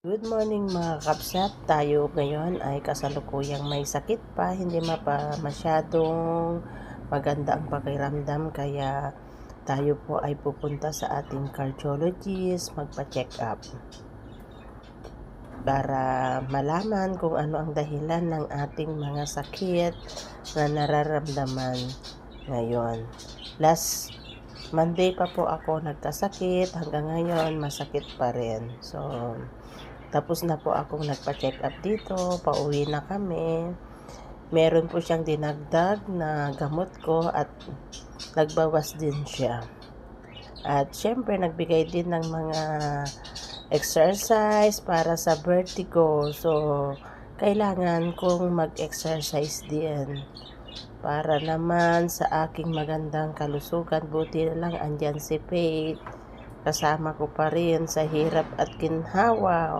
Good morning mga kapsat. Tayo ngayon ay kasalukuyang may sakit pa, hindi masyadong maganda ang pakiramdam, kaya tayo po ay pupunta sa ating cardiologist, magpa-check up para malaman kung ano ang dahilan ng ating mga sakit na nararamdaman ngayon. Last Monday pa po ako nagkasakit, hanggang ngayon masakit pa rin. So, tapos na po akong nagpa-check up dito, pauwi na kami. Meron po siyang dinagdag na gamot ko at nagbawas din siya. At syempre nagbigay din ng mga exercise para sa vertigo. So, kailangan kong mag-exercise din para naman sa aking magandang kalusugan. Buti na lang andyan si Faith, kasama ko pa rin sa hirap at ginhawa.